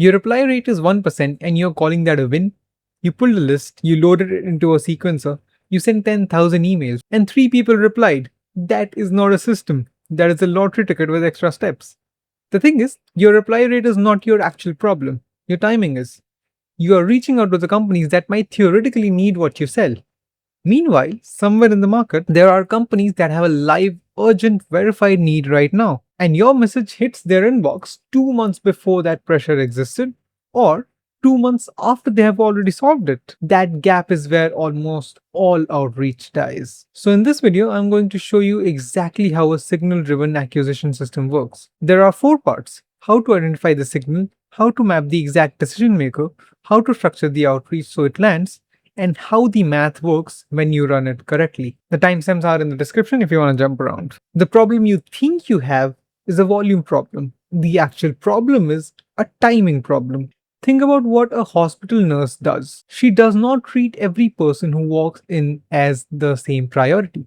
Your reply rate is 1% and you're calling that a win? You pulled a list, you loaded it into a sequencer, you sent 10,000 emails, and 3 people replied. That is not a system. That is a lottery ticket with extra steps. The thing is, your reply rate is not your actual problem. Your timing is. You are reaching out to the companies that might theoretically need what you sell. Meanwhile, somewhere in the market, there are companies that have a live, urgent, verified need right now, and your message hits their inbox 2 months before that pressure existed, or 2 months after they have already solved it. That gap is where almost all outreach dies. So, in this video, I'm going to show you exactly how a signal driven acquisition system works. There are 4 parts: how to identify the signal, how to map the exact decision maker, how to structure the outreach so it lands, and how the math works when you run it correctly. The timestamps are in the description if you want to jump around. The problem you think you have is a volume problem. The actual problem is a timing problem. Think about what a hospital nurse does. She does not treat every person who walks in as the same priority.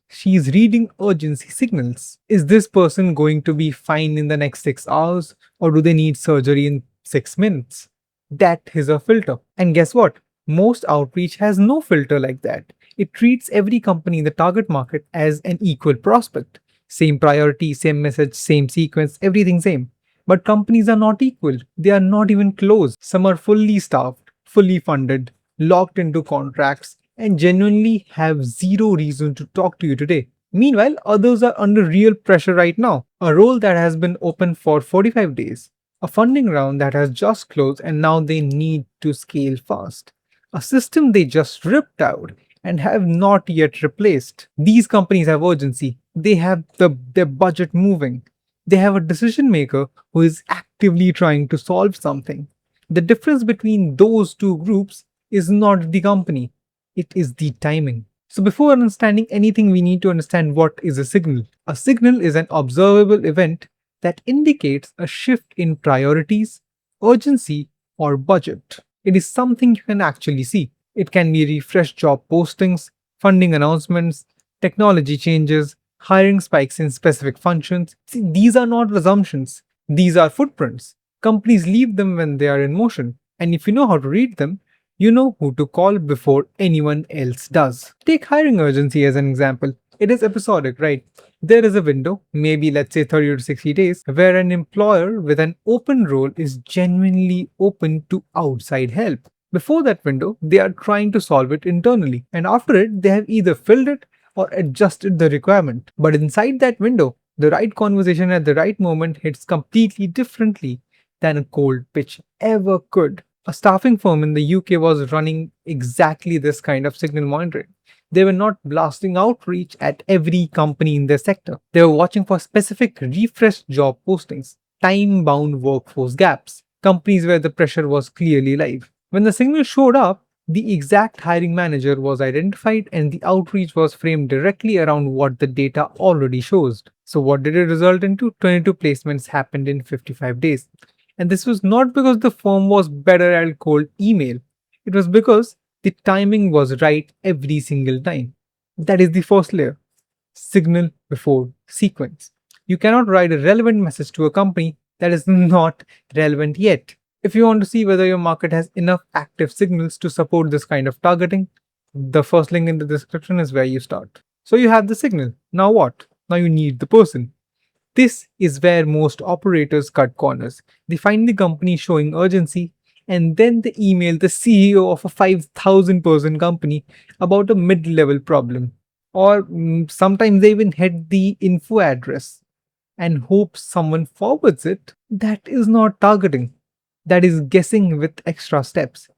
She is reading urgency signals. Is this person going to be fine in the next 6 hours, or do they need surgery in 6 minutes? That is a filter. And guess what? Most outreach has no filter like that. It treats every company in the target market as an equal prospect. Same priority, same message, same sequence, everything same. But companies are not equal. They are not even close. Some are fully staffed, fully funded, locked into contracts, and genuinely have zero reason to talk to you today. Meanwhile, others are under real pressure right now. A role that has been open for 45 days, a funding round that has just closed, and now they need to scale fast. A system they just ripped out and have not yet replaced. These companies have urgency. They have their budget moving. They have a decision maker who is actively trying to solve something. The difference between those two groups is not the company, it is the timing. So, before understanding anything, we need to understand what is a signal. A signal is an observable event that indicates a shift in priorities, urgency, or budget. It is something you can actually see. It can be refreshed job postings, funding announcements, technology changes, hiring spikes in specific functions. See, these are not assumptions, these are footprints. Companies leave them when they are in motion, and if you know how to read them, you know who to call before anyone else does. Take hiring urgency as an example. It is episodic, right? There is a window, maybe let's say 30 to 60 days, where an employer with an open role is genuinely open to outside help. Before that window, they are trying to solve it internally, and after it, they have either filled it or adjusted the requirement. But inside that window, the right conversation at the right moment hits completely differently than a cold pitch ever could. A staffing firm in the UK was running exactly this kind of signal monitoring. They were not blasting outreach at every company in their sector. They were watching for specific refreshed job postings, time bound workforce gaps, companies where the pressure was clearly live. When the signal showed up, the exact hiring manager was identified and the outreach was framed directly around what the data already shows. So, what did it result into? 22 placements happened in 55 days. And this was not because the firm was better at cold email, it was because the timing was right every single time. That is the first layer: signal before sequence. You cannot write a relevant message to a company that is not relevant yet. If you want to see whether your market has enough active signals to support this kind of targeting, the first link in the description is where you start. So you have the signal. Now what? Now you need the person. This is where most operators cut corners. They find the company showing urgency and then they email the CEO of a 5,000 person company about a mid level problem. Or sometimes they even head the info address and hope someone forwards it. That is not targeting, that is guessing with extra steps.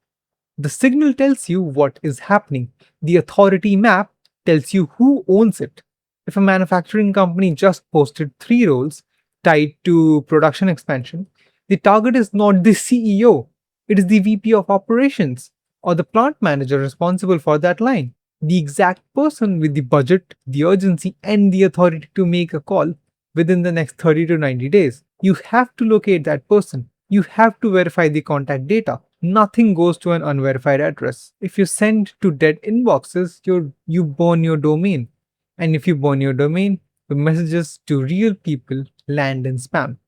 The signal tells you what is happening, the authority map tells you who owns it. If a manufacturing company just posted 3 roles tied to production expansion, the target is not the CEO, it is the VP of operations or the plant manager responsible for that line. The exact person with the budget, the urgency, and the authority to make a call within the next 30 to 90 days. You have to locate that person. You have to verify the contact data. Nothing goes to an unverified address. If you send to dead inboxes, you burn your domain. And if you burn your domain, the messages to real people land in spam.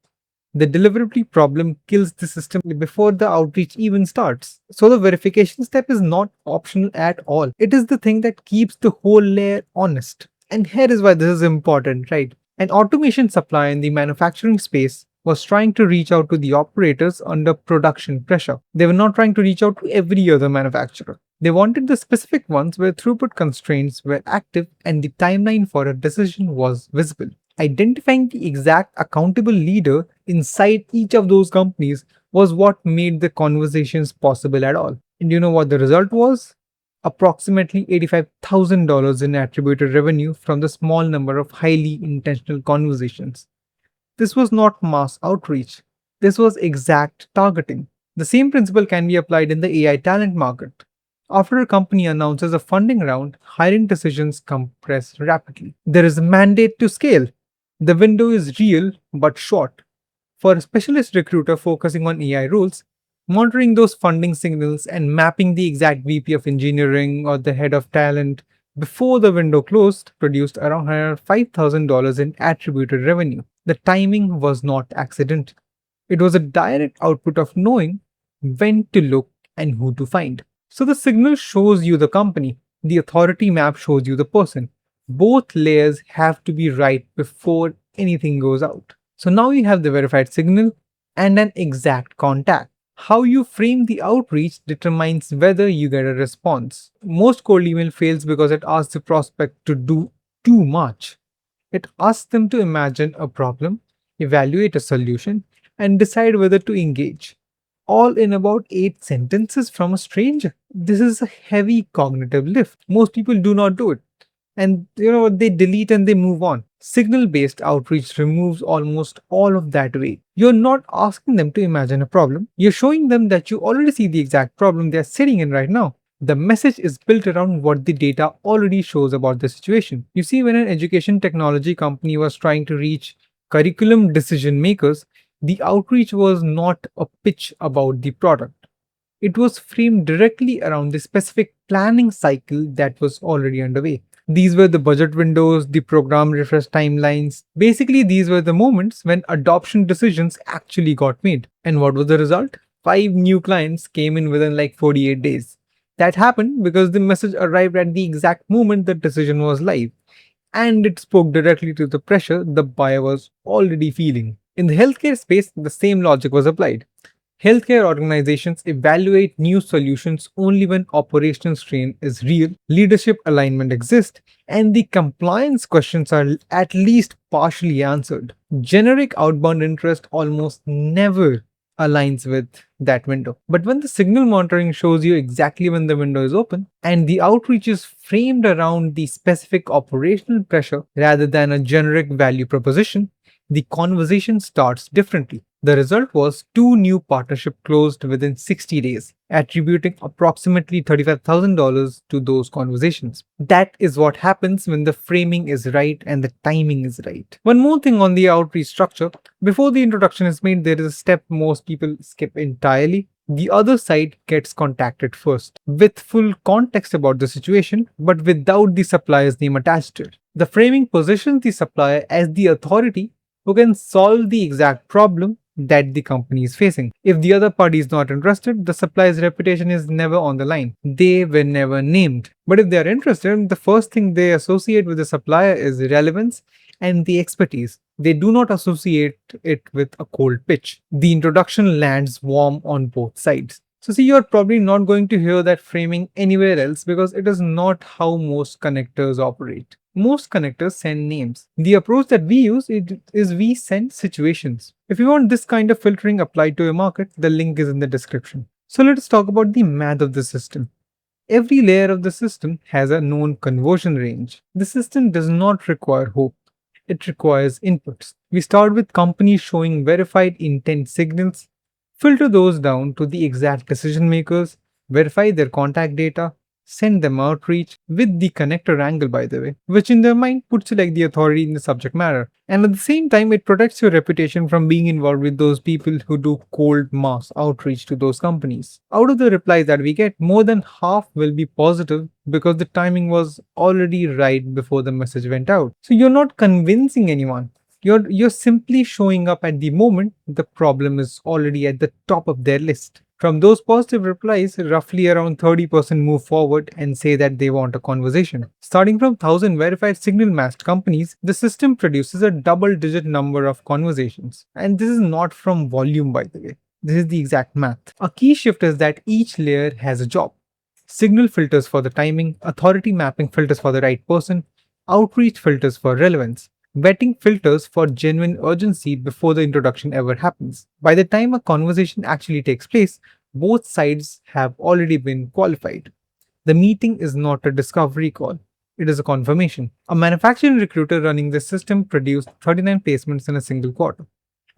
The deliverability problem kills the system before the outreach even starts. So the verification step is not optional at all. It is the thing that keeps the whole layer honest. And here is why this is important, right? An automation supplier in the manufacturing space was trying to reach out to the operators under production pressure. They were not trying to reach out to every other manufacturer. They wanted the specific ones where throughput constraints were active and the timeline for a decision was visible. Identifying the exact accountable leader inside each of those companies was what made the conversations possible at all. And you know what the result was? Approximately $85,000 in attributed revenue from the small number of highly intentional conversations. This was not mass outreach. This was exact targeting. The same principle can be applied in the AI talent market. After a company announces a funding round, hiring decisions compress rapidly. There is a mandate to scale. The window is real but short. For a specialist recruiter focusing on AI roles, monitoring those funding signals and mapping the exact VP of engineering or the head of talent before the window closed produced around $5,000 in attributed revenue. The timing was not accident. It was a direct output of knowing when to look and who to find. So the signal shows you the company, the authority map shows you the person. Both layers have to be right before anything goes out. So now you have the verified signal and an exact contact. How you frame the outreach determines whether you get a response. Most cold email fails because it asks the prospect to do too much. It asks them to imagine a problem, evaluate a solution, and decide whether to engage. All in about 8 sentences from a stranger. This is a heavy cognitive lift. Most people do not do it. And you know what? They delete and they move on. Signal based outreach removes almost all of that weight. You're not asking them to imagine a problem, you're showing them that you already see the exact problem they're sitting in right now. The message is built around what the data already shows about the situation. You see, when an education technology company was trying to reach curriculum decision makers, the outreach was not a pitch about the product. It was framed directly around the specific planning cycle that was already underway. These were the budget windows, the program refresh timelines. Basically, these were the moments when adoption decisions actually got made. And what was the result? 5 new clients came in within like 48 days. That happened because the message arrived at the exact moment the decision was live, and it spoke directly to the pressure the buyer was already feeling. In the healthcare space, the same logic was applied. Healthcare organizations evaluate new solutions only when operational strain is real, leadership alignment exists, and the compliance questions are at least partially answered. Generic outbound interest almost never aligns with that window. But when the signal monitoring shows you exactly when the window is open and the outreach is framed around the specific operational pressure rather than a generic value proposition, the conversation starts differently. The result was 2 new partnerships closed within 60 days, attributing approximately $35,000 to those conversations. That is what happens when the framing is right and the timing is right. One more thing on the outreach structure: before the introduction is made, there is a step most people skip entirely. The other side gets contacted first, with full context about the situation, but without the supplier's name attached to it. The framing positions the supplier as the authority who can solve the exact problem that the company is facing. If the other party is not interested, the supplier's reputation is never on the line. They were never named. But if they are interested, the first thing they associate with the supplier is relevance and the expertise. They do not associate it with a cold pitch. The introduction lands warm on both sides. So see, you're probably not going to hear that framing anywhere else because it is not how most connectors operate. Most connectors send names. The approach that we use is we send situations. If you want this kind of filtering applied to a market, the link is in the description. So let's talk about the math of the system. Every layer of the system has a known conversion range. The system does not require hope. It requires inputs. We start with companies showing verified intent signals, filter those down to the exact decision makers, verify their contact data, send them outreach with the connector angle, by the way, which in their mind puts you like the authority in the subject matter. And at the same time, it protects your reputation from being involved with those people who do cold mass outreach to those companies. Out of the replies that we get, more than half will be positive because the timing was already right before the message went out. So you're not convincing anyone. You're simply showing up at the moment the problem is already at the top of their list. From those positive replies, roughly around 30% move forward and say that they want a conversation. Starting from 1,000 verified signal matched companies, the system produces a double digit number of conversations. And this is not from volume, by the way. This is the exact math. A key shift is that each layer has a job. Signal filters for the timing, authority mapping filters for the right person, outreach filters for relevance, vetting filters for genuine urgency before the introduction ever happens. By the time a conversation actually takes place, both sides have already been qualified. The meeting is not a discovery call, it is a confirmation. A manufacturing recruiter running this system produced 39 placements in a single quarter.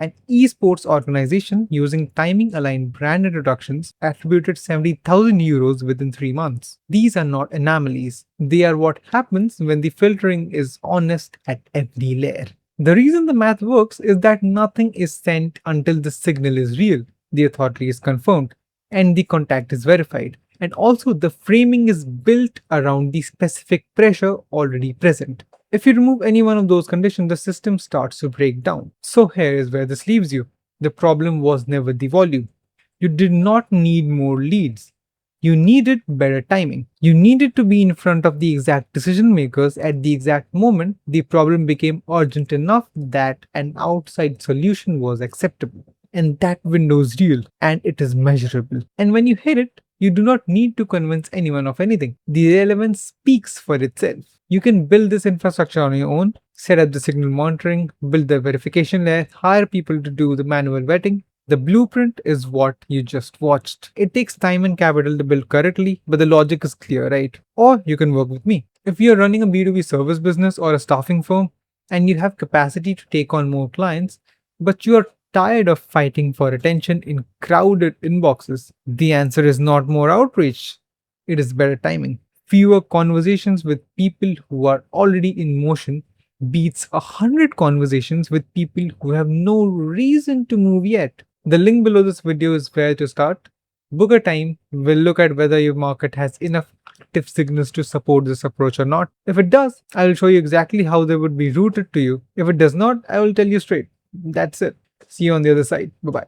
An esports organization using timing aligned brand introductions attributed 70,000 euros within 3 months. These are not anomalies, they are what happens when the filtering is honest at every layer. The reason the math works is that nothing is sent until the signal is real, the authority is confirmed, and the contact is verified. And also, the framing is built around the specific pressure already present. If you remove any one of those conditions, the system starts to break down. So here is where this leaves you. The problem was never the volume. You did not need more leads. You needed better timing. You needed to be in front of the exact decision makers at the exact moment the problem became urgent enough that an outside solution was acceptable. And that window is real and it is measurable. And when you hit it, you do not need to convince anyone of anything. The relevance speaks for itself. You can build this infrastructure on your own, set up the signal monitoring, build the verification layer, hire people to do the manual vetting. The blueprint is what you just watched. It takes time and capital to build correctly, but the logic is clear, right? Or you can work with me. If you're running a B2B service business or a staffing firm and you have capacity to take on more clients, but you are tired of fighting for attention in crowded inboxes, the answer is not more outreach, it is better timing. Fewer conversations with people who are already in motion beats 100 conversations with people who have no reason to move yet. The link below this video is where to start. Book a time. We'll look at whether your market has enough active signals to support this approach or not. If it does, I will show you exactly how they would be routed to you. If it does not, I will tell you straight. That's it. See you on the other side. Bye bye.